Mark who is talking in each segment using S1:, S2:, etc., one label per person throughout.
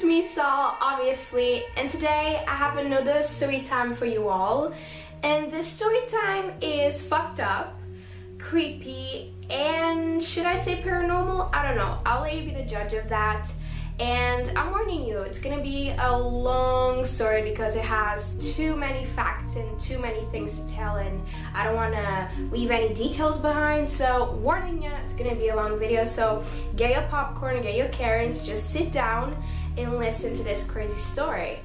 S1: me, Saul, obviously, and today I have another story time for you all. And this story time is fucked up, creepy, and should I say paranormal? I don't know. I'll let you be the judge of that. And I'm warning you, it's gonna be a long story because it has too many facts and too many things to tell, and I don't wanna leave any details behind. So warning you, it's gonna be a long video. So get your popcorn and get your carrots, just sit down and listen to this crazy story.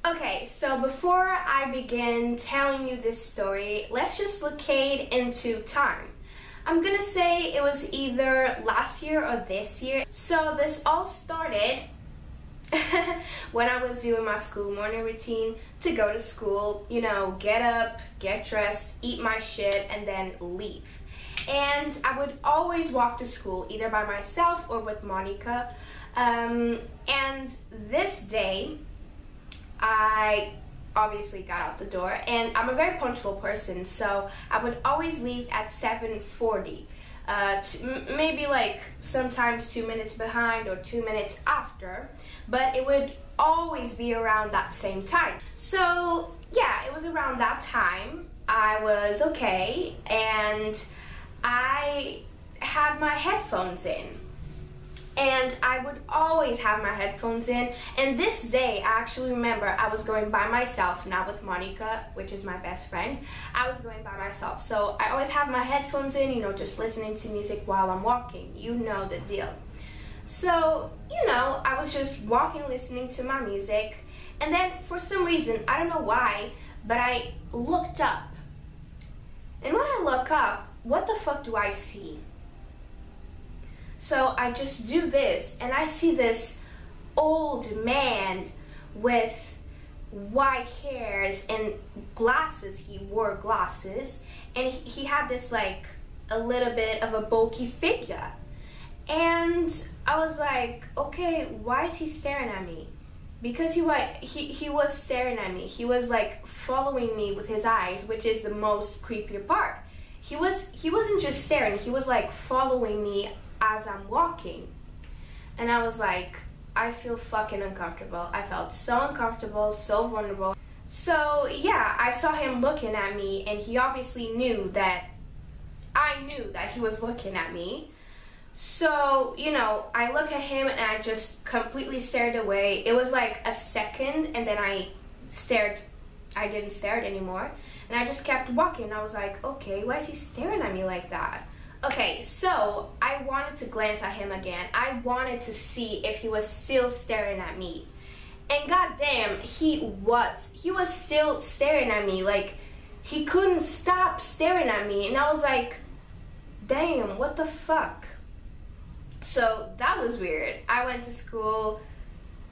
S1: Okay, so before I begin telling you this story, let's just locate into time. I'm gonna say it was either last year or this year. So this all started when I was doing my school morning routine to go to school, you know, get up, get dressed, eat my shit, and then leave. And I would always walk to school either by myself or with Monica. And this day, I obviously got out the door, and I'm a very punctual person, so I would always leave at 7:40, maybe like sometimes 2 minutes behind or 2 minutes after, but it would always be around that same time. So yeah, it was around that time. I was okay, and I had my headphones in. And I would always have my headphones in, and this day I actually remember I was going by myself, not with Monica, which is my best friend. I was going by myself, so I always have my headphones in, you know, just listening to music while I'm walking. You know the deal. So, you know, I was just walking, listening to my music, and then for some reason, I don't know why, but I looked up. And when I look up, what the fuck do I see? So I just do this, and I see this old man with white hairs and glasses. He wore glasses, and he had this like a little bit of a bulky figure. And I was like, okay, why is he staring at me? Because he was staring at me. He was like following me with his eyes, which is the most creepier part. He wasn't just staring, he was like following me as I'm walking. And I was like, I feel fucking uncomfortable. I felt so uncomfortable, so vulnerable. So yeah, I saw him looking at me, and he obviously knew that I knew that he was looking at me. So, you know, I look at him and I just completely stared away. It was like a second, and then I didn't stare anymore, and I just kept walking. I was like, okay, why is he staring at me like that? Okay, so I wanted to glance at him again. I wanted to see if he was still staring at me. And goddamn, he was still staring at me. Like, he couldn't stop staring at me. And I was like, damn, what the fuck? So that was weird. I went to school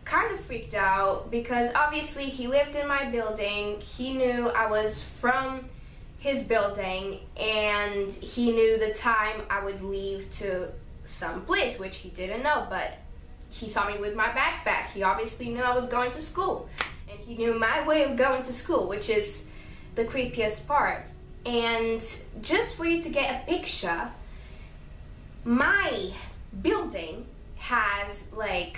S1: kind of freaked out because obviously he lived in my building. He knew I was from his building, and he knew the time I would leave to some place, which he didn't know, but he saw me with my backpack. He obviously knew I was going to school, and he knew my way of going to school, which is the creepiest part. And just for you to get a picture, my building has like,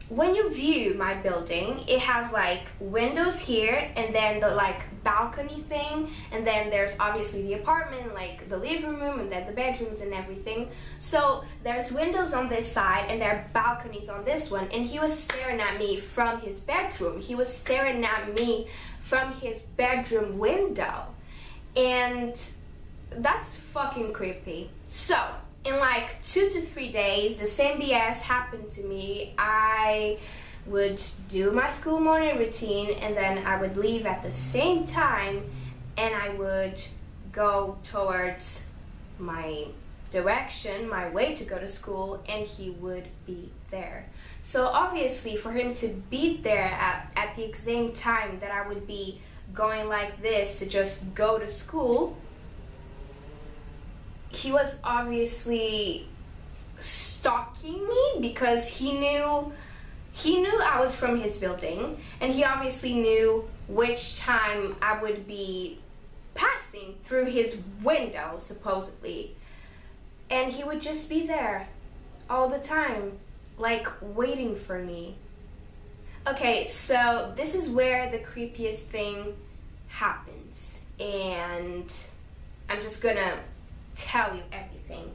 S1: when you view my building, it has like windows here, and then the like balcony thing, and then there's obviously the apartment, like the living room, and then the bedrooms and everything. So there's windows on this side, and there are balconies on this one, and he was staring at me from his bedroom. He was staring at me from his bedroom window, and that's fucking creepy. So in like 2 to 3 days, the same BS happened to me. I would do my school morning routine, and then I would leave at the same time, and I would go towards my direction, my way to go to school, and he would be there. So obviously for him to be there at the exact time that I would be going like this to just go to school, he was obviously stalking me because he knew I was from his building, and he obviously knew which time I would be passing through his window, supposedly. And he would just be there all the time. like waiting for me. Okay, so this is where the creepiest thing happens, and I'm just gonna tell you everything.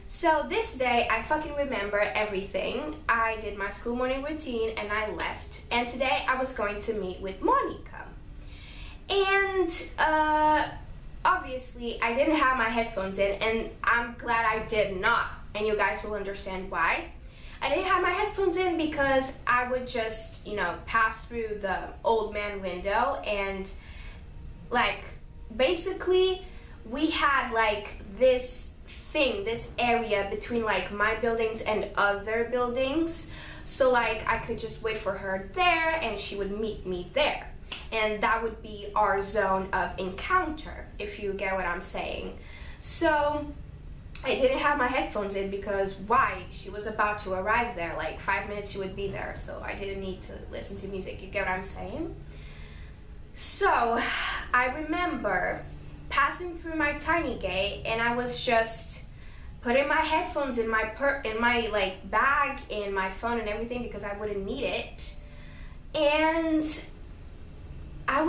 S1: So this day, I fucking remember everything. I did my school morning routine and I left. And today I was going to meet with Monica. And obviously I didn't have my headphones in, and I'm glad I did not. And you guys will understand why. I didn't have my headphones in because I would just, pass through the old man window, and like basically we had like this area between like my buildings and other buildings, so like I could just wait for her there and she would meet me there, and that would be our zone of encounter, if you get what I'm saying. So I didn't have my headphones in because why? She was about to arrive there, like 5 minutes she would be there, so I didn't need to listen to music, you get what I'm saying? So I remember passing through my tiny gate, and I was just putting my headphones in my like bag and my phone and everything because I wouldn't need it. And I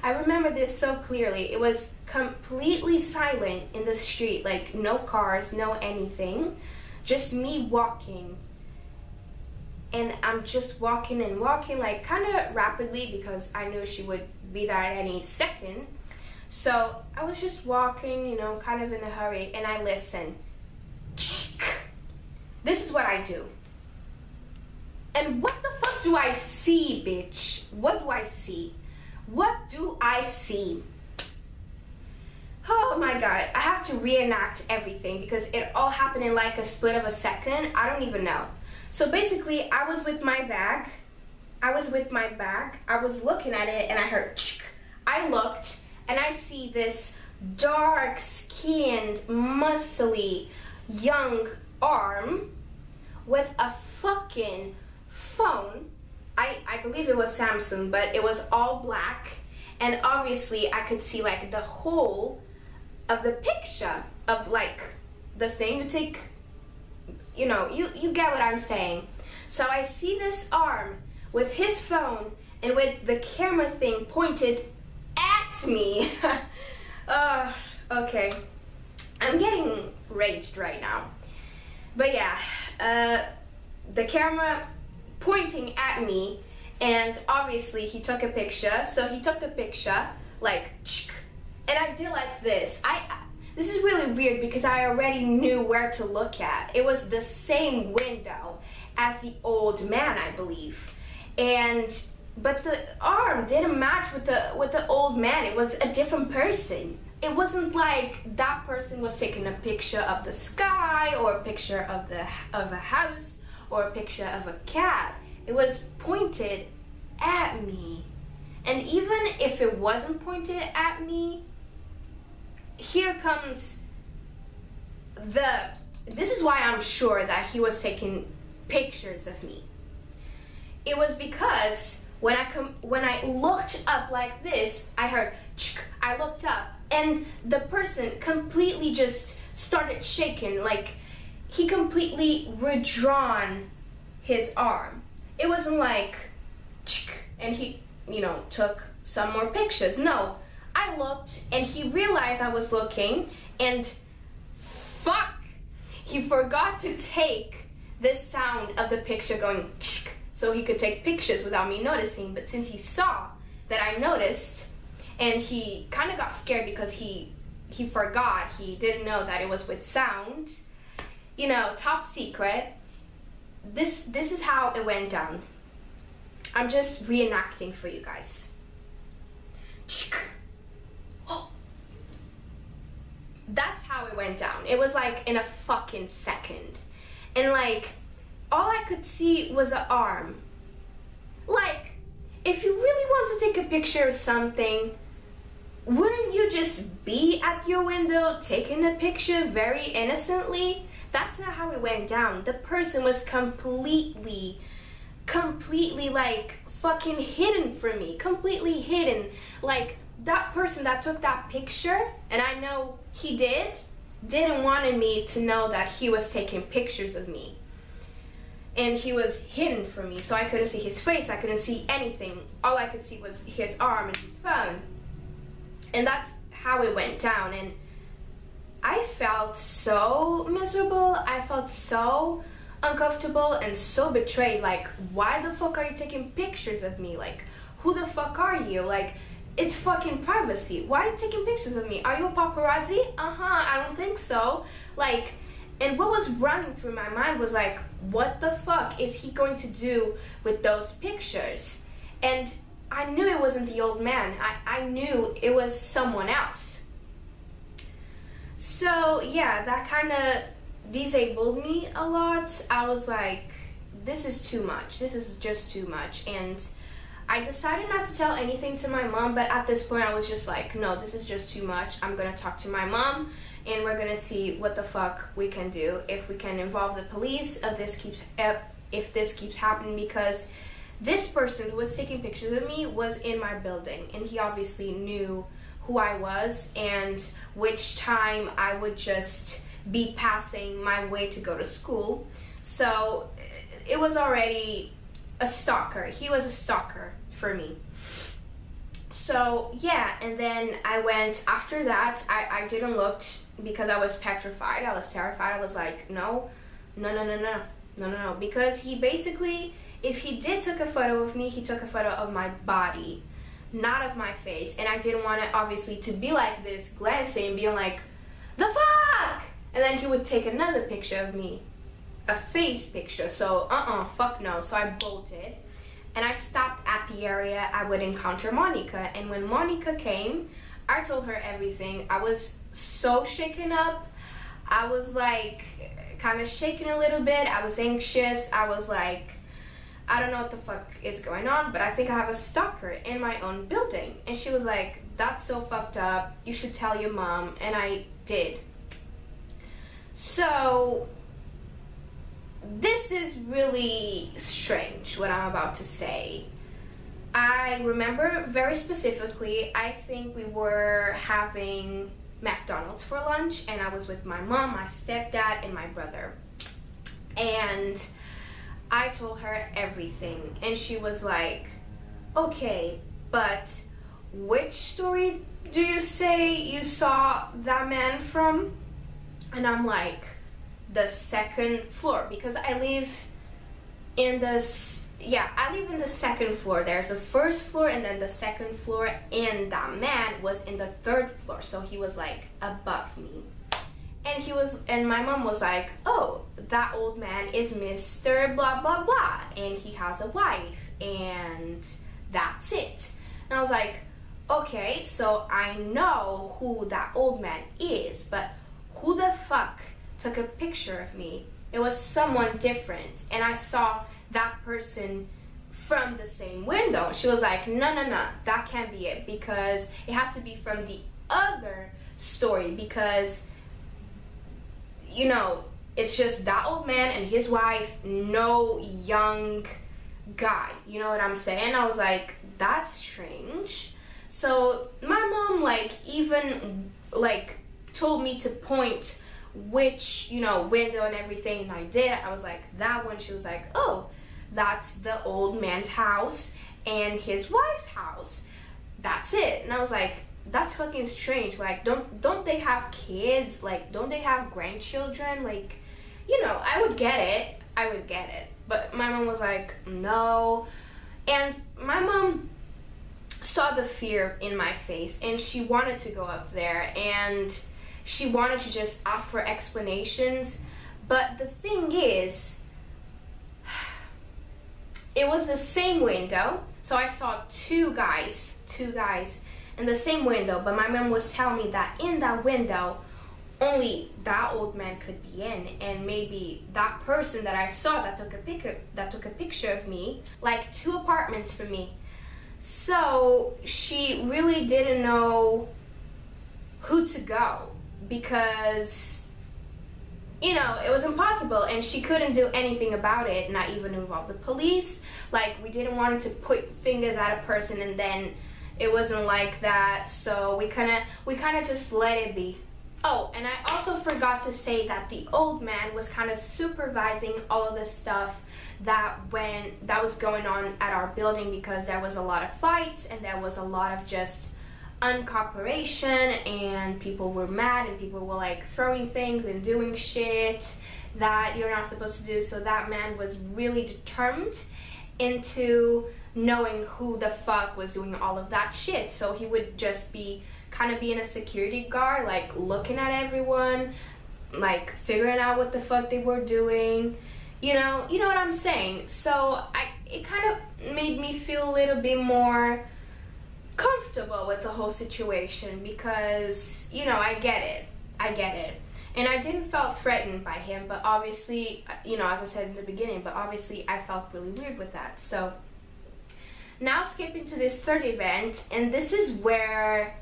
S1: remember this so clearly. It was completely silent in the street, like no cars, no anything, just me walking. And I'm just walking and walking, like kind of rapidly because I knew she would be there at any second. So I was just walking, kind of in a hurry, and I listen. This is what I do. And what the fuck do I see, bitch? What do I see? What do I see? Oh my god, I have to reenact everything because it all happened in like a split of a second. I don't even know. So basically, I was with my bag. I was looking at it, and I heard I looked, and I see this dark-skinned, muscly, young arm with a fucking phone. I believe it was Samsung, but it was all black, and obviously I could see like the whole of the picture of like the thing you take, you get what I'm saying. So I see this arm with his phone and with the camera thing pointed at me. Okay. I'm getting raged right now. But yeah, the camera pointing at me, and obviously he took a picture. So he took the picture like, and I did like this. This is really weird because I already knew where to look at. It was the same window as the old man, I believe. But the arm didn't match with the old man. It was a different person. It wasn't like that person was taking a picture of the sky, or a picture of a house, or a picture of a cat. It was pointed at me. And even if it wasn't pointed at me, here comes this is why I'm sure that he was taking pictures of me. It was because when I looked up like this, I heard I looked up, and the person completely just started shaking, like he completely withdrawn his arm. It wasn't like and he took some more pictures. No, I looked and he realized I was looking, and fuck, he forgot to take the sound of the picture going so he could take pictures without me noticing. But since he saw that I noticed, and he kind of got scared because he forgot, he didn't know that it was with sound, top secret. This is how it went down. I'm just reenacting for you guys. That's how it went down. It was like in a fucking second. And like, all I could see was an arm. Like, if you really want to take a picture of something, wouldn't you just be at your window taking a picture very innocently? That's not how it went down. The person was completely like fucking hidden from me. Completely hidden. Like, that person that took that picture, and I know he did, didn't want me to know that he was taking pictures of me. And he was hidden from me, so I couldn't see his face, I couldn't see anything. All I could see was his arm and his phone. And that's how it went down, and I felt so miserable, I felt so uncomfortable and so betrayed. Like, why the fuck are you taking pictures of me? Like, who the fuck are you? Like, it's fucking privacy. Why are you taking pictures of me? Are you a paparazzi? I don't think so. Like, and what was running through my mind was like, what the fuck is he going to do with those pictures? And I knew it wasn't the old man. I knew it was someone else. So yeah, that kind of disabled me a lot. I was like, this is too much. This is just too much. And I decided not to tell anything to my mom, but at this point I was just like, no, this is just too much. I'm gonna talk to my mom and we're gonna see what the fuck we can do, if we can involve the police if this keeps happening, because this person who was taking pictures of me was in my building, and he obviously knew who I was and which time I would just be passing my way to go to school. So it was already a stalker. He was a stalker for me. So yeah, and then I went, after that, I didn't look because I was petrified, I was terrified. I was like, no, because he basically, if he did took a photo of me, he took a photo of my body, not of my face, and I didn't want it obviously to be like this, glancing, being like, the fuck, and then he would take another picture of me, a face picture. So fuck no. So I bolted and I stopped at the area I would encounter Monica, and when Monica came, I told her everything. I was so shaken up. I was like kind of shaking a little bit. I was anxious. I was like, I don't know what the fuck is going on, but I think I have a stalker in my own building. And she was like, that's so fucked up. You should tell your mom. And I did. So this is really strange, what I'm about to say. I remember very specifically, I think we were having McDonald's for lunch, and I was with my mom, my stepdad, and my brother. And I told her everything, and she was like, okay, but which story do you say you saw that man from? And I'm like, the second floor, because I live in this, I live in the second floor. There's the first floor and then the second floor, and that man was in the third floor, so he was like above me. And my mom was like, oh, that old man is Mr. blah blah blah, and he has a wife, and that's it. And I was like, okay, so I know who that old man is, but who the fuck took a picture of me? It was someone different, and I saw that person from the same window. She was like, no, that can't be it, because it has to be from the other story, because, you know, it's just that old man and his wife, no young guy. You know what I'm saying? I was like, that's strange. So my mom, like, even, like, told me to point which, you know, window and everything, and I did. I was like, that one. She was like, oh, that's the old man's house and his wife's house. That's it. And I was like, that's fucking strange. Like, don't they have kids? Like, don't they have grandchildren? Like, you know, I would get it. But my mom was like, no. And my mom saw the fear in my face, and she wanted to go up there, and she wanted to just ask for explanations. But the thing is, it was the same window, so I saw two guys in the same window, but my mom was telling me that in that window only that old man could be in, and maybe that person that I saw that took a picture of me, like 2 apartments from me. So she really didn't know who to go, because, you know, it was impossible, and she couldn't do anything about it, not even involve the police. Like, we didn't want to point fingers at a person, and then it wasn't like that, so we kind of just let it be. Oh, and I also forgot to say that the old man was kind of supervising all of this stuff that was going on at our building, because there was a lot of fights and there was a lot of just uncooperation, and people were mad and people were like throwing things and doing shit that you're not supposed to do. So that man was really determined into knowing who the fuck was doing all of that shit. So he would just be kind of being a security guard, like looking at everyone, like figuring out what the fuck they were doing. You know what I'm saying? So it kind of made me feel a little bit more comfortable with the whole situation, because, you know, I get it. And I didn't feel threatened by him, but obviously, you know, as I said in the beginning, but obviously I felt really weird with that. So now skipping to this third event, and this is where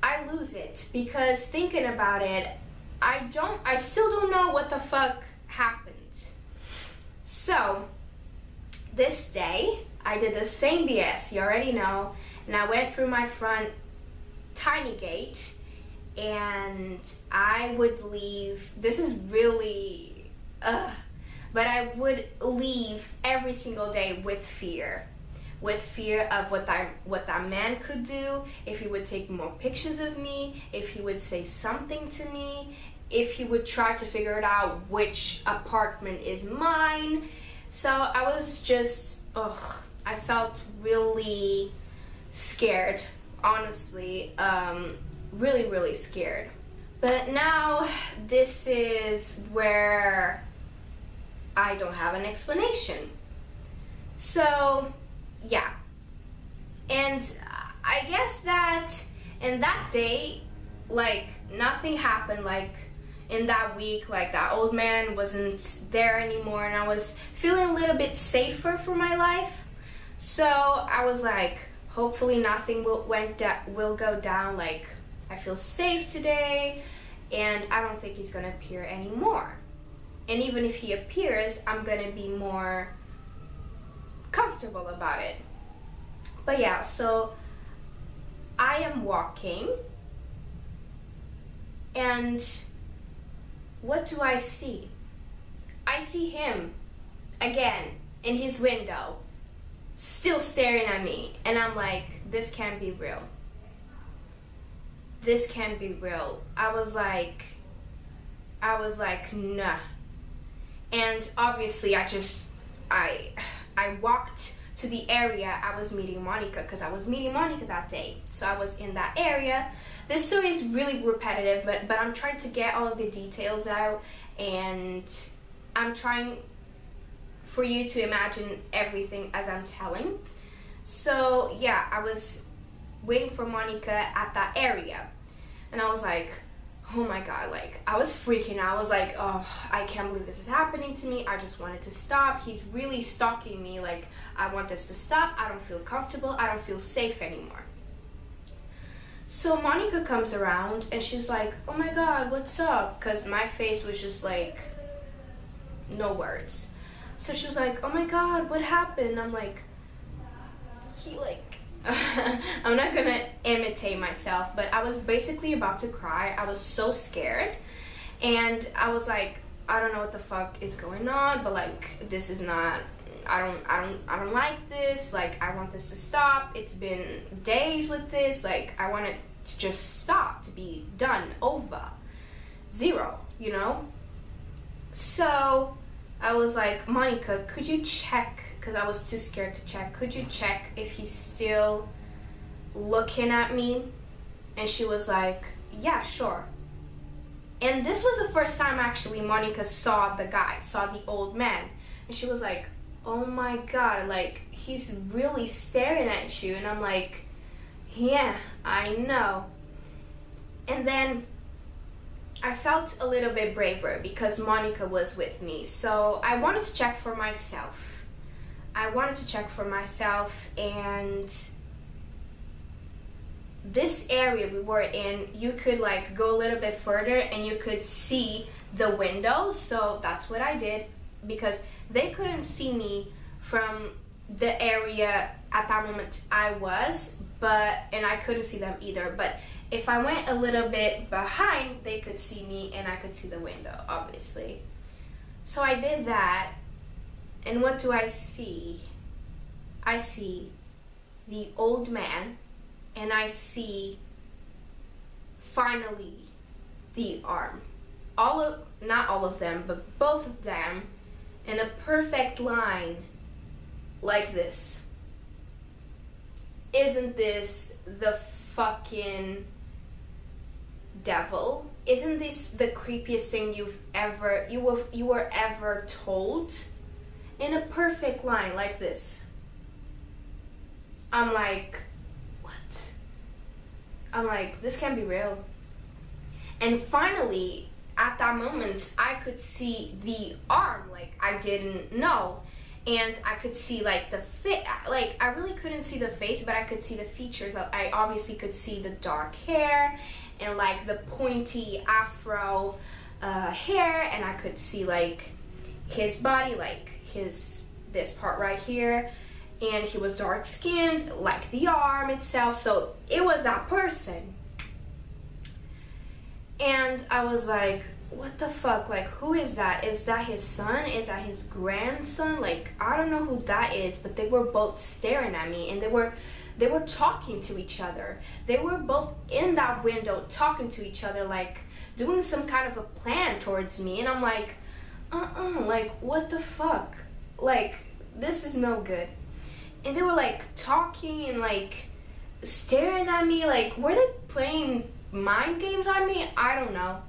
S1: I lose it, because thinking about it, I still don't know what the fuck happened. So this day I did the same BS, you already know, and I went through my front tiny gate, and I would leave. This is really but I would leave every single day with fear of what that man could do, if he would take more pictures of me, if he would say something to me, if he would try to figure it out which apartment is mine. So I was just, I felt really scared, honestly, really, really scared. But now this is where I don't have an explanation. So yeah, and I guess that in that day, like, nothing happened, like in that week, like that old man wasn't there anymore, and I was feeling a little bit safer for my life. So I was like, hopefully nothing will go down, like I feel safe today, and I don't think he's gonna appear anymore. And even if he appears, I'm gonna be more comfortable about it. But yeah, so I am walking, and what do I see? I see him again in his window, still staring at me, and I'm like, this can't be real. This can't be real. I was like, nah. And obviously I walked to the area I was meeting Monica, because I was meeting Monica that day. So I was in that area. This story is really repetitive, but I'm trying to get all of the details out, and I'm trying for you to imagine everything as I'm telling. So yeah, I was waiting for Monica at that area, and I was like, oh my god, like, I was freaking out. I was like, oh, I can't believe this is happening to me. I just wanted to stop. He's really stalking me. Like, I want this to stop. I don't feel comfortable. I don't feel safe anymore. So Monica comes around, and she's like, oh my god, what's up? Because my face was just like, no words. So she was like, oh my god, what happened? I'm like, I'm not gonna imitate myself, but I was basically about to cry. I was so scared, and I was like, I don't know what the fuck is going on, but like, this is not, I don't like this. Like, I want this to stop. It's been days with this. Like, I want it to just stop, to be done, over, zero, you know? So I was like, Monica, could you check, because I was too scared to check, could you check if he's still looking at me? And she was like, yeah, sure. And this was the first time actually Monica saw the old man. And she was like, oh my god, like, he's really staring at you. And I'm like, yeah, I know. And then I felt a little bit braver because Monica was with me. So I wanted to check for myself. And this area we were in, you could like go a little bit further and you could see the window. So that's what I did, because they couldn't see me from the area at that moment I was, and I couldn't see them either. But if I went a little bit behind, they could see me and I could see the window, obviously. So I did that, and what do I see? I see the old man, and I see finally the arm. Not all of them, but both of them in a perfect line like this. Isn't this the fucking devil? Isn't this the creepiest thing you were ever told? In a perfect line like this. I'm like, what? I'm like, this can't be real. And finally, at that moment, I could see the arm, like I didn't know. And I could see like the like I really couldn't see the face, but I could see the features. I obviously could see the dark hair and like the pointy afro hair, and I could see like his body, like this part right here, and he was dark skinned like the arm itself, so it was that person. And I was like, what the fuck, like who is that? Is that his son? Is that his grandson? Like I don't know who that is, but they were both staring at me, and they were talking to each other. They were both in that window talking to each other, like doing some kind of a plan towards me. And I'm like, like what the fuck, like this is no good. And they were like talking and like staring at me, like were they playing mind games on me? I don't know.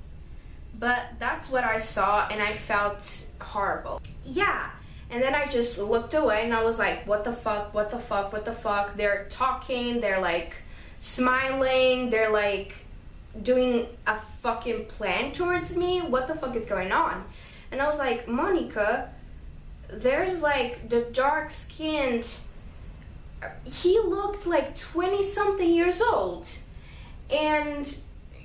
S1: But that's what I saw, and I felt horrible. Yeah, and then I just looked away, and I was like, what the fuck, what the fuck, what the fuck? They're talking, they're like smiling, they're like doing a fucking plan towards me. What the fuck is going on? And I was like, Monica, there's like the dark skinned, he looked like 20-something years old, and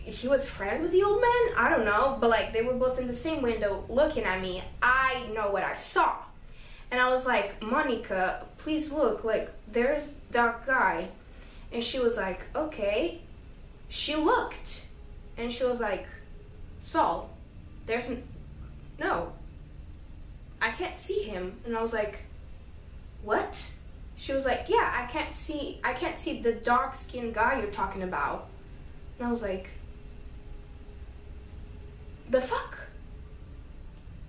S1: he was friends with the old man? I don't know, but like they were both in the same window looking at me. I know what I saw. And I was like, Monica, please look, like there's that guy. And she was like, okay. She looked, and she was like, Saul, no, I can't see him. And I was like, what? She was like, yeah, I can't see the dark skinned guy you're talking about. And I was like, the fuck?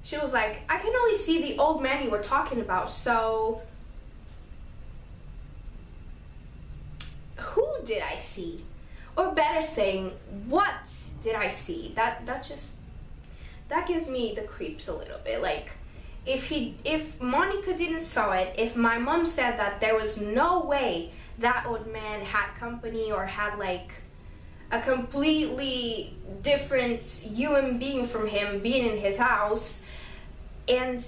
S1: She was like, I can only see the old man you were talking about, so who did I see? Or better saying, what did I see? That gives me the creeps a little bit. Like if Monica didn't saw it, if my mom said that there was no way that old man had company or had like a completely different human being from him being in his house, and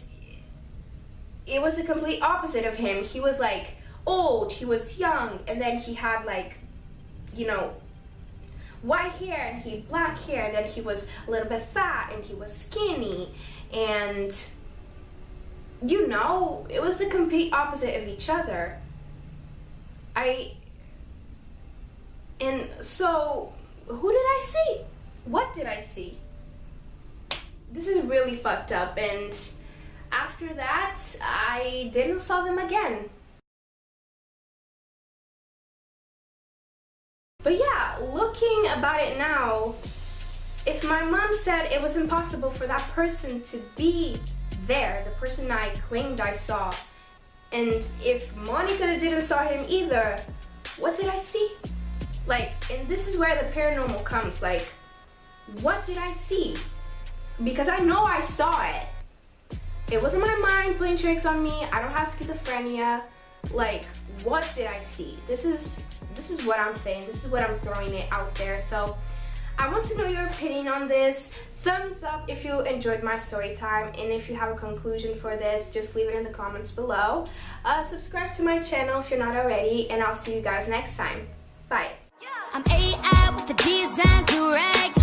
S1: it was the complete opposite of him. He was like old, he was young, and then he had like, you know, white hair and he had black hair, then he was a little bit fat and he was skinny, and you know, it was the complete opposite of each other. And so, who did I see? What did I see? This is really fucked up, and after that, I didn't saw them again. But yeah, looking about it now, if my mom said it was impossible for that person to be there, the person I claimed I saw, and if Monica didn't saw him either, what did I see? Like, and this is where the paranormal comes, like, what did I see? Because I know I saw it. It wasn't my mind playing tricks on me. I don't have schizophrenia. Like, what did I see? This is what I'm saying. This is what I'm throwing it out there. So I want to know your opinion on this. Thumbs up if you enjoyed my story time, and if you have a conclusion for this, just leave it in the comments below. Subscribe to my channel if you're not already, and I'll see you guys next time. Bye.
S2: I'm AI with the designs, do rag.